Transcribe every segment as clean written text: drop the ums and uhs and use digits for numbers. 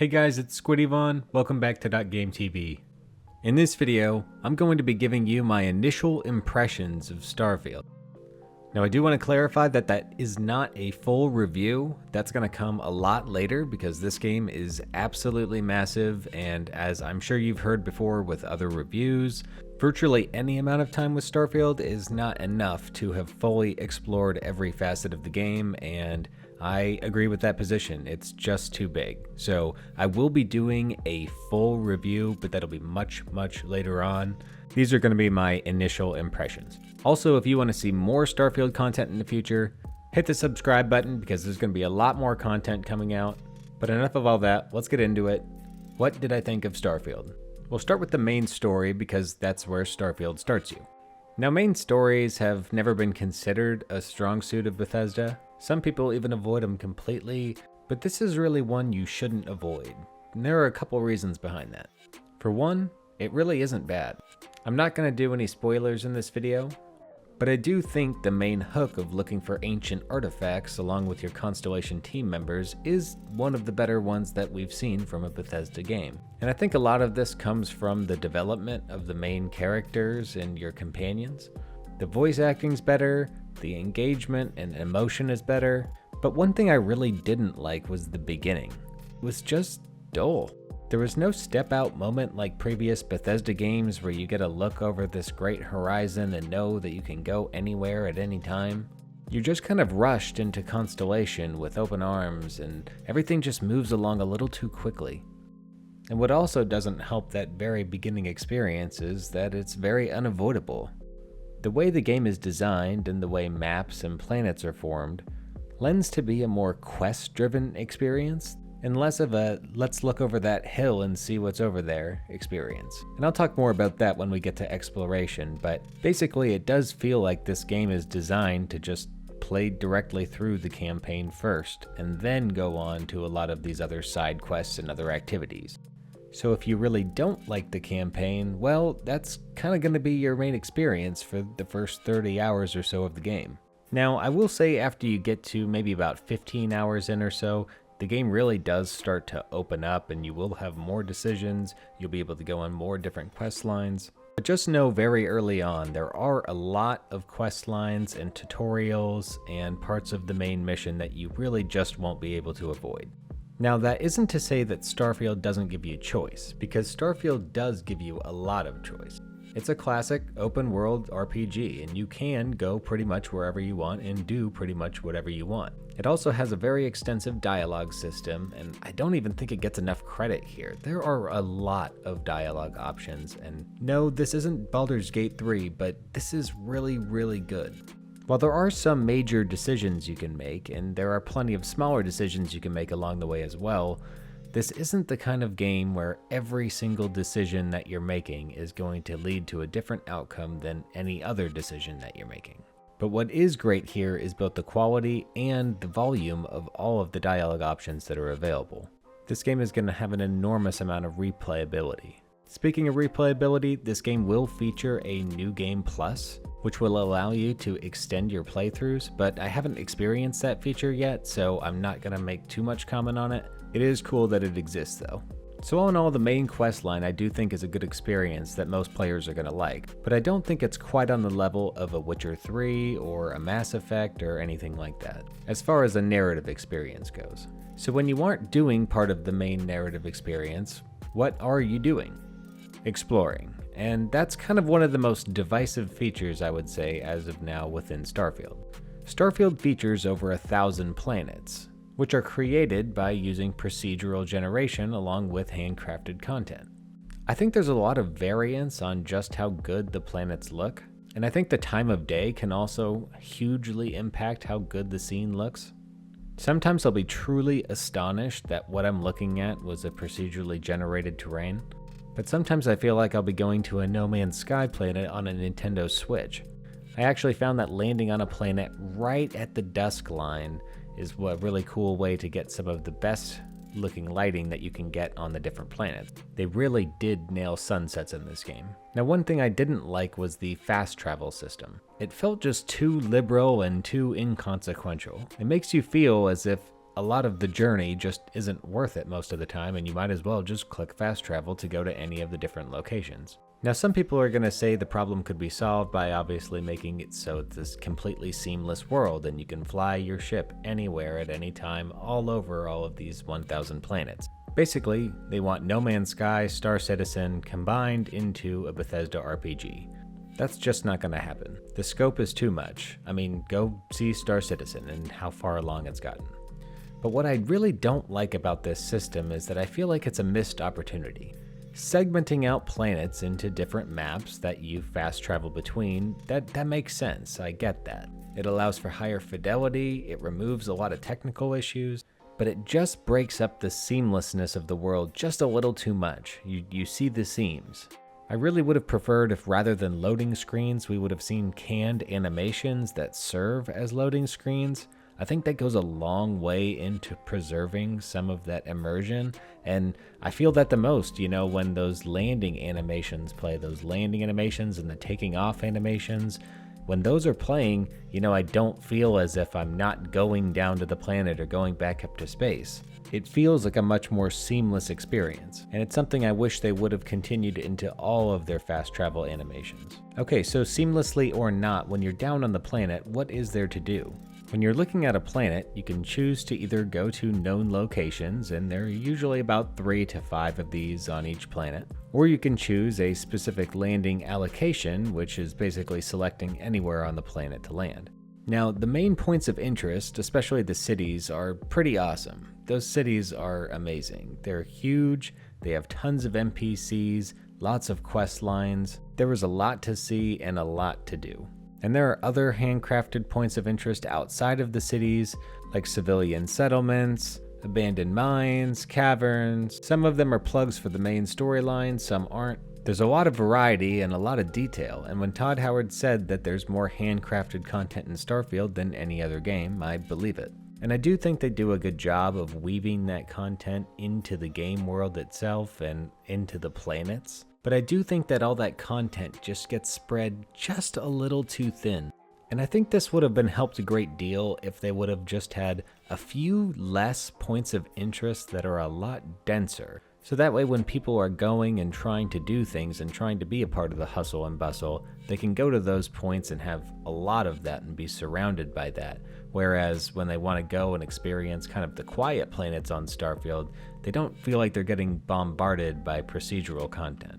Hey guys, it's Squiddyvon. Welcome back to .GameTV. In this video, I'm going to be giving you my initial impressions of Starfield. Now I do want to clarify that that is not a full review. That's going to come a lot later because this game is absolutely massive, and as I'm sure you've heard before with other reviews, virtually any amount of time with Starfield is not enough to have fully explored every facet of the game, and I agree with that position. It's just too big. So I will be doing a full review, but that'll be much later on. These are going to be my initial impressions. Also, if you want to see more Starfield content in the future, hit the subscribe button because there's going to be a lot more content coming out. But enough of all that, let's get into it. What did I think of Starfield? We'll start with the main story because that's where Starfield starts you. Now, main stories have never been considered a strong suit of Bethesda. Some people even avoid them completely, but this is really one you shouldn't avoid. And there are a couple reasons behind that. For one, it really isn't bad. I'm not going to do any spoilers in this video, but I do think the main hook of looking for ancient artifacts along with your Constellation team members is one of the better ones that we've seen from a Bethesda game. And I think a lot of this comes from the development of the main characters and your companions. The voice acting's better, the engagement and emotion is better, but one thing I really didn't like was the beginning. It was just dull. There was no step out moment like previous Bethesda games where you get a look over this great horizon and know that you can go anywhere at any time. You're just kind of rushed into Constellation with open arms, and everything just moves along a little too quickly. And what also doesn't help that very beginning experience is that it's very unavoidable. The way the game is designed and the way maps and planets are formed lends to be a more quest-driven experience and less of a let's look over that hill and see what's over there experience. And I'll talk more about that when we get to exploration, but basically it does feel like this game is designed to just play directly through the campaign first and then go on to a lot of these other side quests and other activities. So if you really don't like the campaign, well, that's kind of going to be your main experience for the first 30 hours or so of the game. Now, I will say after you get to maybe about 15 hours in or so, the game really does start to open up and you will have more decisions, you'll be able to go on more different quest lines. But just know very early on, there are a lot of quest lines and tutorials and parts of the main mission that you really just won't be able to avoid. Now, that isn't to say that Starfield doesn't give you choice, because Starfield does give you a lot of choice. It's a classic open world RPG, and you can go pretty much wherever you want and do pretty much whatever you want. It also has a very extensive dialogue system, and I don't even think it gets enough credit here. There are a lot of dialogue options, and no, this isn't Baldur's Gate 3, but this is really good. While there are some major decisions you can make, and there are plenty of smaller decisions you can make along the way as well, this isn't the kind of game where every single decision that you're making is going to lead to a different outcome than any other decision that you're making. But what is great here is both the quality and the volume of all of the dialogue options that are available. This game is going to have an enormous amount of replayability. Speaking of replayability, this game will feature a New Game Plus, which will allow you to extend your playthroughs, but I haven't experienced that feature yet, so I'm not going to make too much comment on it. It is cool that it exists though. So all in all, the main quest line I do think is a good experience that most players are going to like, but I don't think it's quite on the level of a Witcher 3 or a Mass Effect or anything like that, as far as a narrative experience goes. So when you aren't doing part of the main narrative experience, what are you doing? Exploring. And that's kind of one of the most divisive features, I would say, as of now within Starfield. Starfield features over 1,000 planets, which are created by using procedural generation along with handcrafted content. I think there's a lot of variance on just how good the planets look, and I think the time of day can also hugely impact how good the scene looks. Sometimes I'll be truly astonished that what I'm looking at was a procedurally generated terrain, but sometimes I feel like I'll be going to a No Man's Sky planet on a Nintendo Switch. I actually found that landing on a planet right at the dusk line is a really cool way to get some of the best looking lighting that you can get on the different planets. They really did nail sunsets in this game. Now, one thing I didn't like was the fast travel system. It felt just too liberal and too inconsequential. It makes you feel as if a lot of the journey just isn't worth it most of the time, and you might as well just click fast travel to go to any of the different locations. Now, some people are going to say the problem could be solved by obviously making it so it's this completely seamless world and you can fly your ship anywhere at any time all over all of these 1,000 planets. Basically, they want No Man's Sky, Star Citizen combined into a Bethesda RPG. That's just not going to happen. The scope is too much. I mean, go see Star Citizen and how far along it's gotten. But what I really don't like about this system is that I feel like it's a missed opportunity. Segmenting out planets into different maps that you fast travel between, that makes sense, I get that. It allows for higher fidelity, it removes a lot of technical issues, but it just breaks up the seamlessness of the world just a little too much. You see the seams. I really would have preferred if rather than loading screens, we would have seen canned animations that serve as loading screens. I think that goes a long way into preserving some of that immersion, and I feel that the most, when those landing animations play, those landing animations and the taking off animations, when those are playing, I don't feel as if I'm not going down to the planet or going back up to space. It feels like a much more seamless experience, and it's something I wish they would have continued into all of their fast travel animations. Okay, so seamlessly or not, when you're down on the planet, what is there to do? When you're looking at a planet, you can choose to either go to known locations, and there are usually about 3 to 5 of these on each planet, or you can choose a specific landing allocation, which is basically selecting anywhere on the planet to land. Now, the main points of interest, especially the cities, are pretty awesome. Those cities are amazing. They're huge, they have tons of NPCs, lots of quest lines. There was a lot to see and a lot to do. And there are other handcrafted points of interest outside of the cities, like civilian settlements, abandoned mines, caverns. Some of them are plugs for the main storyline, some aren't. There's a lot of variety and a lot of detail, and when Todd Howard said that there's more handcrafted content in Starfield than any other game, I believe it. And I do think they do a good job of weaving that content into the game world itself and into the planets. But I do think that all that content just gets spread just a little too thin. And I think this would have been helped a great deal if they would have just had a few less points of interest that are a lot denser. So that way when people are going and trying to do things and trying to be a part of the hustle and bustle, they can go to those points and have a lot of that and be surrounded by that. Whereas when they want to go and experience kind of the quiet planets on Starfield, they don't feel like they're getting bombarded by procedural content.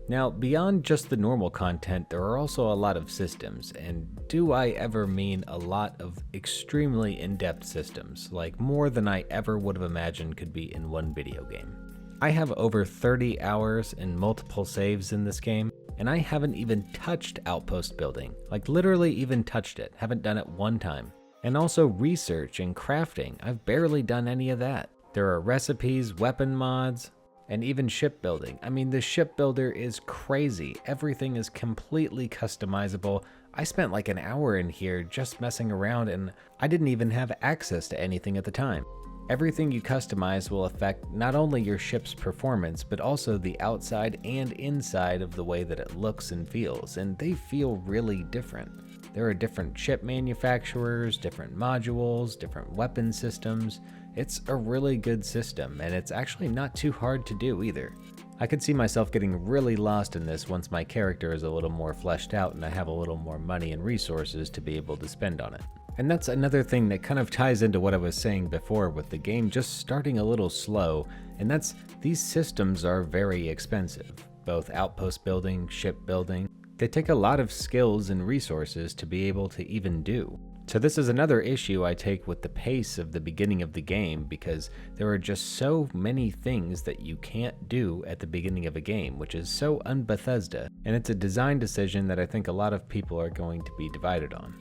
Now, beyond just the normal content, there are also a lot of systems, and do I ever mean a lot of extremely in-depth systems, like more than I ever would have imagined could be in one video game. I have over 30 hours and multiple saves in this game, and I haven't even touched outpost building, like literally even touched it, haven't done it one time. And also research and crafting, I've barely done any of that. There are recipes, weapon mods, and even shipbuilding. I mean, the shipbuilder is crazy. Everything is completely customizable. I spent like an hour in here just messing around, and I didn't even have access to anything at the time. Everything you customize will affect not only your ship's performance, but also the outside and inside of the way that it looks and feels, and they feel really different. There are different ship manufacturers, different modules, different weapon systems. It's a really good system, and it's actually not too hard to do either. I could see myself getting really lost in this once my character is a little more fleshed out and I have a little more money and resources to be able to spend on it. And that's another thing that kind of ties into what I was saying before with the game just starting a little slow, and that's these systems are very expensive. Both outpost building, ship building, they take a lot of skills and resources to be able to even do. So this is another issue I take with the pace of the beginning of the game, because there are just so many things that you can't do at the beginning of a game, which is so un-Bethesda, and it's a design decision that I think a lot of people are going to be divided on.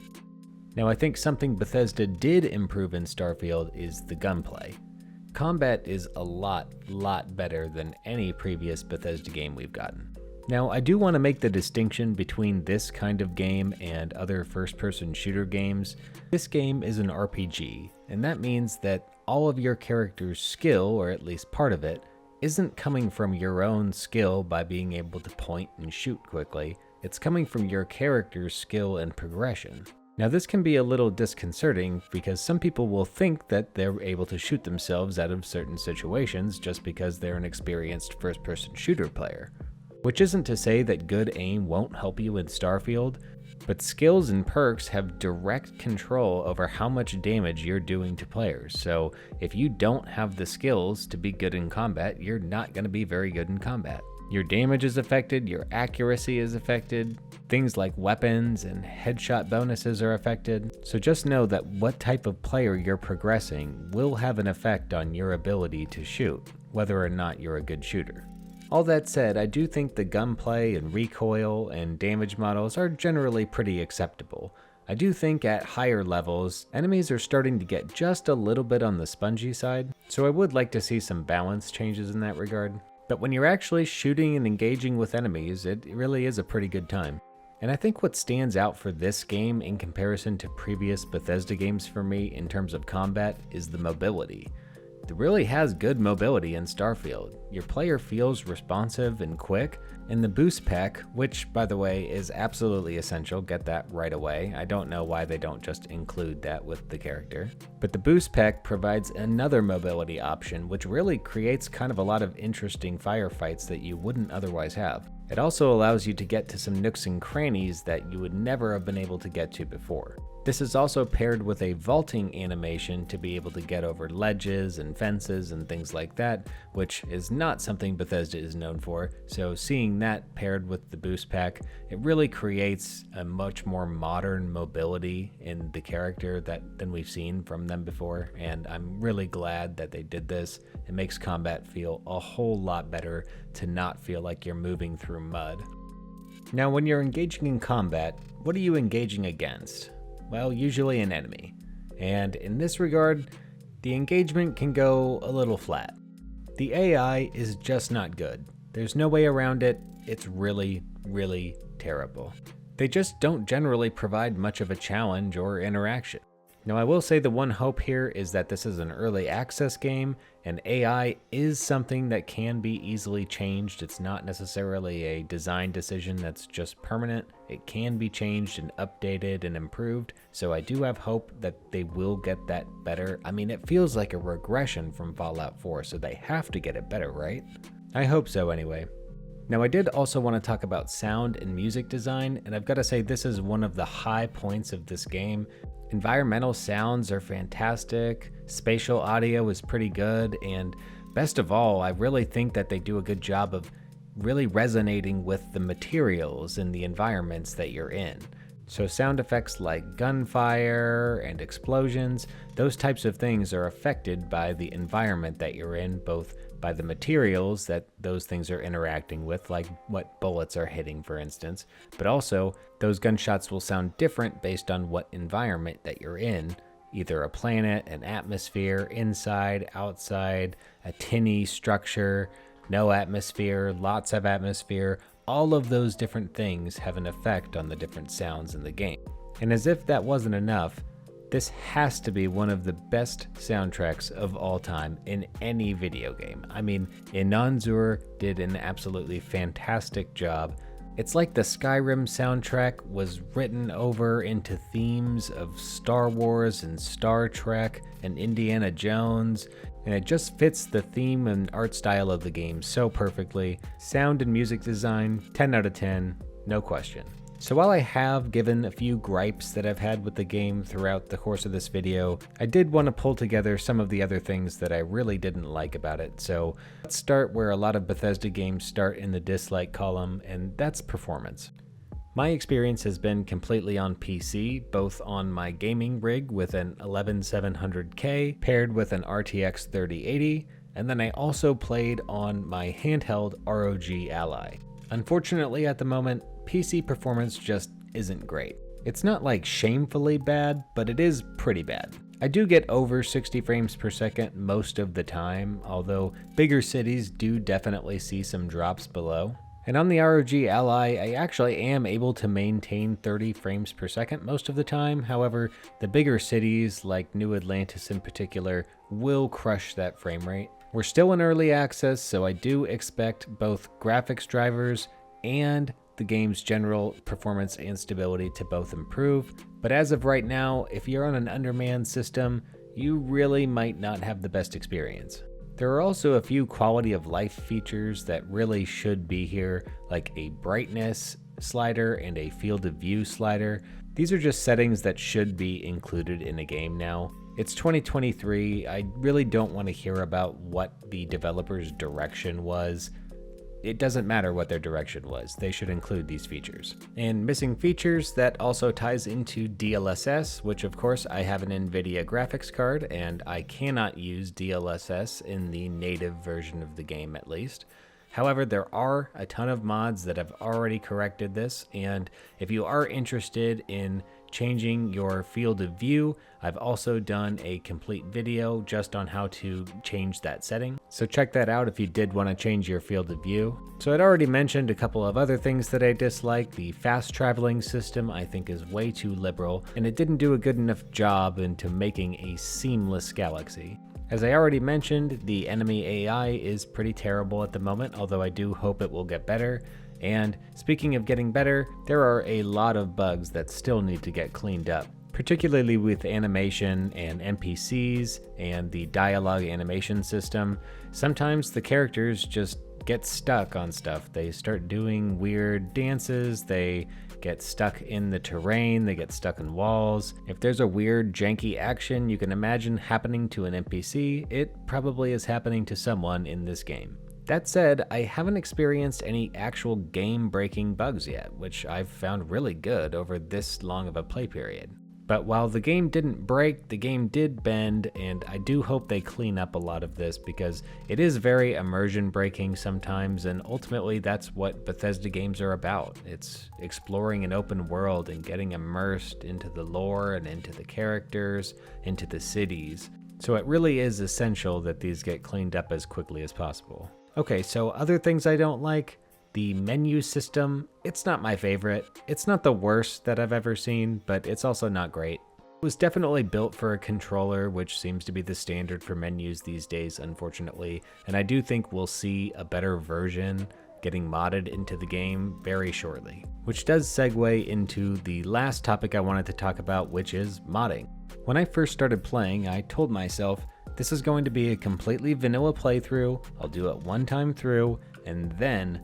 Now, I think something Bethesda did improve in Starfield is the gunplay. Combat is a lot better than any previous Bethesda game we've gotten. Now, I do want to make the distinction between this kind of game and other first-person shooter games. This game is an RPG, and that means that all of your character's skill, or at least part of it, isn't coming from your own skill by being able to point and shoot quickly. It's coming from your character's skill and progression. Now this can be a little disconcerting because some people will think that they're able to shoot themselves out of certain situations just because they're an experienced first-person shooter player. Which isn't to say that good aim won't help you in Starfield, but skills and perks have direct control over how much damage you're doing to players. So if you don't have the skills to be good in combat, you're not going to be very good in combat. Your damage is affected, your accuracy is affected, things like weapons and headshot bonuses are affected. So just know that what type of player you're progressing will have an effect on your ability to shoot, whether or not you're a good shooter. All that said, I do think the gunplay and recoil and damage models are generally pretty acceptable. I do think at higher levels, enemies are starting to get just a little bit on the spongy side, so I would like to see some balance changes in that regard. But when you're actually shooting and engaging with enemies, it really is a pretty good time. And I think what stands out for this game in comparison to previous Bethesda games for me in terms of combat is the mobility. It really has good mobility in Starfield. Your player feels responsive and quick, and the boost pack, which by the way is absolutely essential, get that right away. I don't know why they don't just include that with the character. But the boost pack provides another mobility option, which really creates kind of a lot of interesting firefights that you wouldn't otherwise have. It also allows you to get to some nooks and crannies that you would never have been able to get to before. This is also paired with a vaulting animation to be able to get over ledges and fences and things like that, which is not something Bethesda is known for, so seeing that paired with the boost pack, it really creates a much more modern mobility in the character than we've seen from them before, and I'm really glad that they did this. It makes combat feel a whole lot better to not feel like you're moving through mud. Now, when you're engaging in combat, what are you engaging against? Well, usually an enemy. And in this regard, the engagement can go a little flat. The AI is just not good. There's no way around it. It's really, really terrible. They just don't generally provide much of a challenge or interaction. Now, I will say the one hope here is that this is an early access game, and AI is something that can be easily changed. It's not necessarily a design decision that's just permanent. It can be changed and updated and improved, so I do have hope that they will get that better. I mean, it feels like a regression from Fallout 4, so they have to get it better, right? I hope so anyway. Now, I did also want to talk about sound and music design, and I've got to say this is one of the high points of this game. Environmental sounds are fantastic, spatial audio is pretty good, and best of all, I really think that they do a good job of really resonating with the materials and the environments that you're in. So sound effects like gunfire and explosions, those types of things are affected by the environment that you're in, both by the materials that those things are interacting with, like what bullets are hitting, for instance, but also those gunshots will sound different based on what environment that you're in, either a planet, an atmosphere, inside, outside, a tinny structure, no atmosphere, lots of atmosphere. All of those different things have an effect on the different sounds in the game. And as if that wasn't enough, this has to be one of the best soundtracks of all time in any video game. I mean, Inanzur did an absolutely fantastic job. It's like the Skyrim soundtrack was written over into themes of Star Wars and Star Trek and Indiana Jones, and it just fits the theme and art style of the game so perfectly. Sound and music design, 10 out of 10, no question. So while I have given a few gripes that I've had with the game throughout the course of this video, I did want to pull together some of the other things that I really didn't like about it. So let's start where a lot of Bethesda games start in the dislike column, and that's performance. My experience has been completely on PC, both on my gaming rig with an 11700K paired with an RTX 3080, and then I also played on my handheld ROG Ally. Unfortunately, at the moment, PC performance just isn't great. It's not like shamefully bad, but it is pretty bad. I do get over 60 frames per second most of the time, although bigger cities do definitely see some drops below. And on the ROG Ally, I actually am able to maintain 30 frames per second most of the time. However, the bigger cities, like New Atlantis in particular, will crush that frame rate. We're still in early access, so I do expect both graphics drivers and the game's general performance and stability to both improve, but as of right now, if you're on an undermanned system, you really might not have the best experience. There are also a few quality of life features that really should be here, like a brightness slider and a field of view slider. These are just settings that should be included in a game now. It's 2023, I really don't want to hear about what the developer's direction was. It doesn't matter what their direction was, they should include these features. And missing features, that also ties into DLSS, which of course I have an NVIDIA graphics card and I cannot use DLSS in the native version of the game at least. However, there are a ton of mods that have already corrected this, and if you are interested in changing your field of view, I've also done a complete video just on how to change that setting. So check that out if you did want to change your field of view. So I'd already mentioned a couple of other things that I dislike. The fast traveling system I think is way too liberal, and it didn't do a good enough job into making a seamless galaxy. As I already mentioned, the enemy AI is pretty terrible at the moment, although I do hope it will get better. And speaking of getting better, there are a lot of bugs that still need to get cleaned up, particularly with animation and NPCs and the dialogue animation system. Sometimes the characters just get stuck on stuff. They start doing weird dances, they get stuck in the terrain, they get stuck in walls. If there's a weird janky action you can imagine happening to an NPC, it probably is happening to someone in this game. That said, I haven't experienced any actual game-breaking bugs yet, which I've found really good over this long of a play period. But while the game didn't break, the game did bend, and I do hope they clean up a lot of this because it is very immersion breaking sometimes, and ultimately that's what Bethesda games are about. It's exploring an open world and getting immersed into the lore and into the characters, into the cities. So it really is essential that these get cleaned up as quickly as possible. Okay, so other things I don't like. The menu system, it's not my favorite. It's not the worst that I've ever seen, but it's also not great. It was definitely built for a controller, which seems to be the standard for menus these days, unfortunately, and I do think we'll see a better version getting modded into the game very shortly. Which does segue into the last topic I wanted to talk about, which is modding. When I first started playing, I told myself, this is going to be a completely vanilla playthrough, I'll do it one time through, and then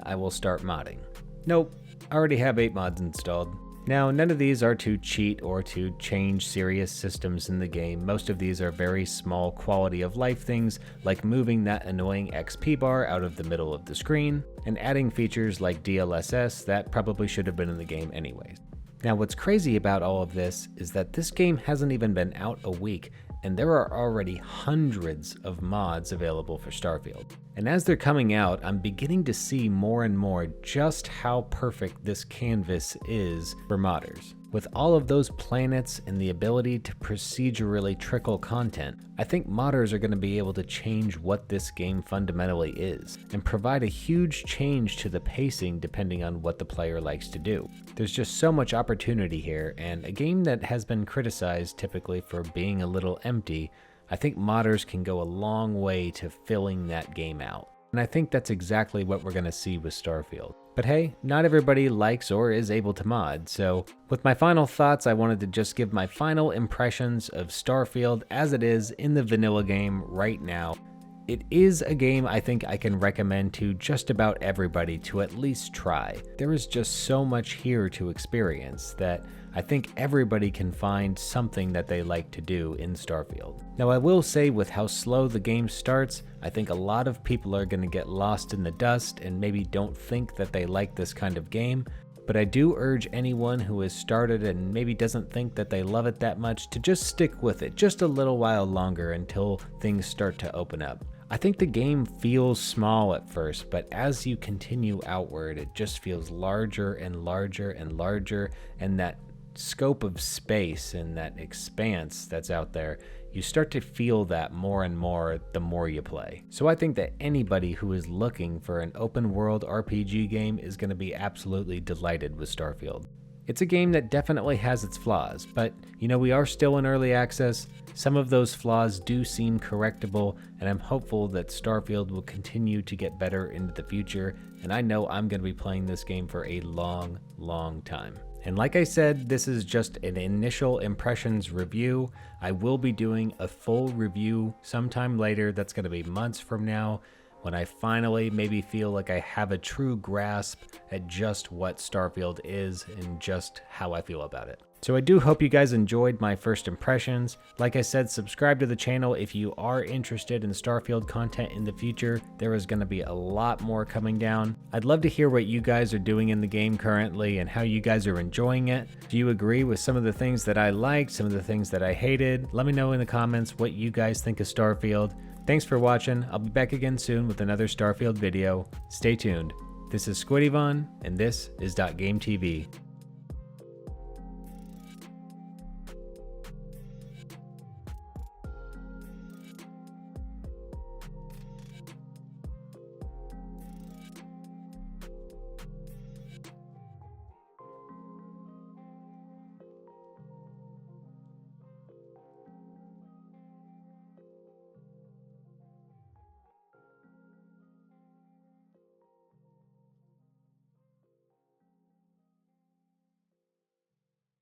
I will start modding. Nope, I already have 8 mods installed. Now, none of these are to cheat or to change serious systems in the game. Most of these are very small quality of life things, like moving that annoying XP bar out of the middle of the screen, and adding features like DLSS that probably should have been in the game anyways. Now, what's crazy about all of this is that this game hasn't even been out a week, and there are already hundreds of mods available for Starfield. And as they're coming out, I'm beginning to see more and more just how perfect this canvas is for modders. With all of those planets and the ability to procedurally trickle content, I think modders are going to be able to change what this game fundamentally is, and provide a huge change to the pacing depending on what the player likes to do. There's just so much opportunity here, and a game that has been criticized typically for being a little empty, I think modders can go a long way to filling that game out. And I think that's exactly what we're going to see with Starfield. But hey, not everybody likes or is able to mod, so with my final thoughts, I wanted to just give my final impressions of Starfield as it is in the vanilla game right now. It is a game I think I can recommend to just about everybody to at least try. There is just so much here to experience that I think everybody can find something that they like to do in Starfield. Now, I will say with how slow the game starts, I think a lot of people are going to get lost in the dust and maybe don't think that they like this kind of game, but I do urge anyone who has started and maybe doesn't think that they love it that much to just stick with it just a little while longer until things start to open up. I think the game feels small at first, but as you continue outward, it just feels larger and larger and larger, and that scope of space and that expanse that's out there, you start to feel that more and more the more you play. So I think that anybody who is looking for an open world RPG game is going to be absolutely delighted with Starfield. It's a game that definitely has its flaws, but we are still in early access. Some of those flaws do seem correctable, and I'm hopeful that Starfield will continue to get better into the future, and I know I'm going to be playing this game for a long, long time. And like I said, this is just an initial impressions review. I will be doing a full review sometime later. That's going to be months from now, when I finally maybe feel like I have a true grasp at just what Starfield is and just how I feel about it. So I do hope you guys enjoyed my first impressions. Like I said, subscribe to the channel if you are interested in Starfield content in the future. There is going to be a lot more coming down. I'd love to hear what you guys are doing in the game currently and how you guys are enjoying it. Do you agree with some of the things that I liked, some of the things that I hated? Let me know in the comments what you guys think of Starfield. Thanks for watching. I'll be back again soon with another Starfield video. Stay tuned. This is Squiddyvon, and this is .GameTV.